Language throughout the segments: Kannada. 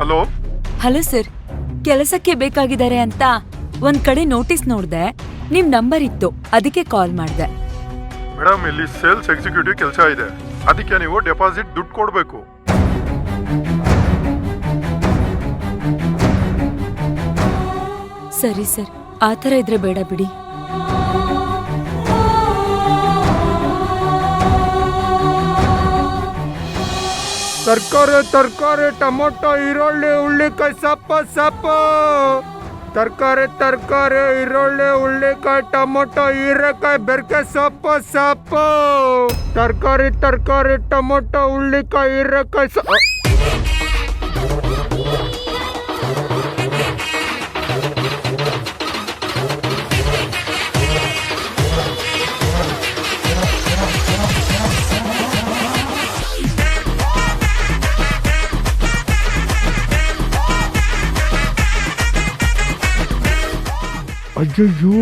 ಹಲೋ ಹಲೋ ಸರ್, ಕೆಲಸಕ್ಕೆ ಬೇಕಾಗಿದ್ದಾರೆ ಅಂತ ಒಂದ್ ಕಡೆ ನೋಟಿಸ್ ನೋಡ್ದೆ, ನಿಮ್ ನಂಬರ್ ಇತ್ತು, ಅದಕ್ಕೆ ಕಾಲ್ ಮಾಡ್ದೆ. ಮೇಡಮ್, ಇಲ್ಲಿ ಸೇಲ್ಸ್ ಎಕ್ಸಿಕ್ಯೂಟಿವ್ ಕೆಲಸ ಇದೆ, ಅದಕ್ಕೆ ನೀವು ಡೆಪಾಸಿಟ್ ದುಡ್ಡು ಕೊಡಬೇಕು. ಸರಿ ಸರ್, ಆ ಥರ ಇದ್ರೆ ಬೇಡ ಬಿಡಿ. ತರಕಾರಿ ತರಕಾರಿ ಟೊಮೊಟೊ ಈರುಳ್ಳಿ ಹುಳ್ಳಿಕಾಯಿ ಸೊಪ್ಪು ತರಕಾರಿ ಈರುಳ್ಳಿ ಹುಳ್ಳಿಕಾಯಿ ಟೊಮೊಟೊ ಹೀರೆಕಾಯಿ ಬೆರ್ಕೆ ಸೊಪ್ಪು ತರಕಾರಿ ಟೊಮೊಟೊ ಹುಳ್ಳಿಕಾಯಿ ಹೀರೆಕಾಯಿ ಅಯ್ಯಯ್ಯೋ,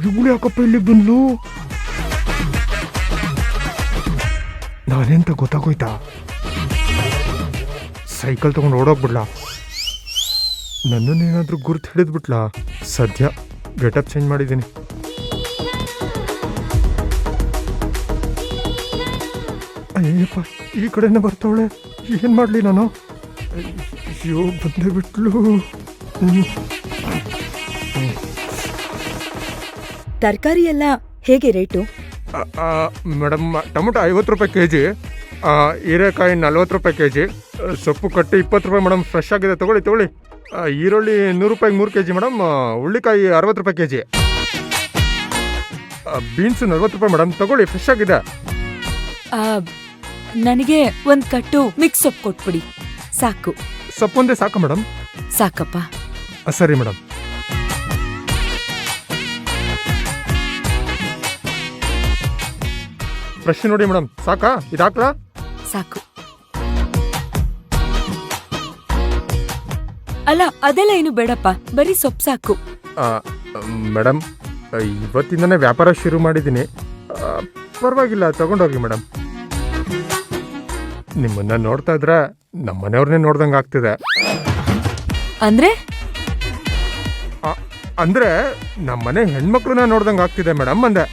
ಇವಳು ಯಾಕಪ್ಪ ಇಲ್ಲಿ ಬಂದ್ಲು? ನಾನೆಂತ ಗೊತ್ತಾಗೋಯ್ತಾ? ಸೈಕಲ್ ತಗೊಂಡು ಓಡೋಗ್ಬಿಡ್ಲಾ? ನನ್ನನ್ನೇನಾದ್ರೂ ಗುರ್ತು ಹಿಡಿದ್ಬಿಟ್ಲಾ? ಸದ್ಯ ಗೆಟಪ್ ಚೇಂಜ್ ಮಾಡಿದ್ದೀನಿ. ಅಯ್ಯಪ್ಪ, ಈ ಕಡೆನೇ ಬರ್ತಾವಳೆ, ಏನ್ ಮಾಡ್ಲಿ ನಾನು? ಅಯ್ಯೋ, ಬಂದೇ ಬಿಟ್ಲು. ತರಕಾರಿ ಎಲ್ಲ ಹೇಗೆ ರೇಟು? ಮೇಡಮ್, ಟೊಮೊಟೊ 50 ರೂಪಾಯಿ ಕೆಜಿ, ಹೀರೆಕಾಯಿ 40 ರೂಪಾಯಿ ಕೆಜಿ, ಸೊಪ್ಪು ಕಟ್ಟಿ 20 ರೂಪಾಯಿ ಮೇಡಮ್. ಫ್ರೆಶ್ ಆಗಿದೆ, ತಗೊಳ್ಳಿ. ಈರುಳ್ಳಿ 100 ರೂಪಾಯಿಗೆ 3 ಕೆಜಿ ಮೇಡಮ್. ಹುಳ್ಳಿಕಾಯಿ 60 ರೂಪಾಯಿ ಕೆಜಿ. ಬೀನ್ಸ್ 40 ರೂಪಾಯಿ ಮೇಡಮ್, ತಗೊಳ್ಳಿ, ಫ್ರೆಶ್ ಆಗಿದೆ. ನನಗೆ ಒಂದ್ ಕಟ್ಟು ಮಿಕ್ಸ್ ಸೊಪ್ಪು ಕೊಟ್ಬಿಡಿ, ಸಾಕು. ಸೊಪ್ಪೊಂದೇ ಸಾಕು ಮೇಡಮ್? ಸಾಕಪ್ಪ. ಸರಿ ಮೇಡಮ್. ಫ್ರೆಶ್ ನೋಡಿ ಮೇಡಮ್, ಸಾಕಾ? ಇದಾಕ್ಲಾ? ಸಾಕು. ಅಲ್ಲ, ಅದೆಲ್ಲ ಏನು ಬೇಡಪ್ಪ, ಬರೀ ಸೊಪ್ಪು ಸಾಕು. ಮೇಡಮ್, ಇವತ್ತಿಂದನೇ ವ್ಯಾಪಾರ ಶುರು ಮಾಡಿದ್ದೀನಿ, ಪರವಾಗಿಲ್ಲ, ತಗೊಂಡೋಗಿ ಮೇಡಮ್. ನಿಮ್ಮನ್ನ ನೋಡ್ತಾ ಇದ್ರೆ ನಮ್ಮ ಮನೆಯವ್ರನ್ನೇ ನೋಡ್ದಂಗೆ ಆಗ್ತಿದೆ. ಅಂದ್ರೆ ನಮ್ಮ ಮನೆ ಹೆಣ್ಮಕ್ಳನ್ನ ನೋಡ್ದಂಗೆ ಆಗ್ತಿದೆ ಮೇಡಮ್ ಅಂದೆ.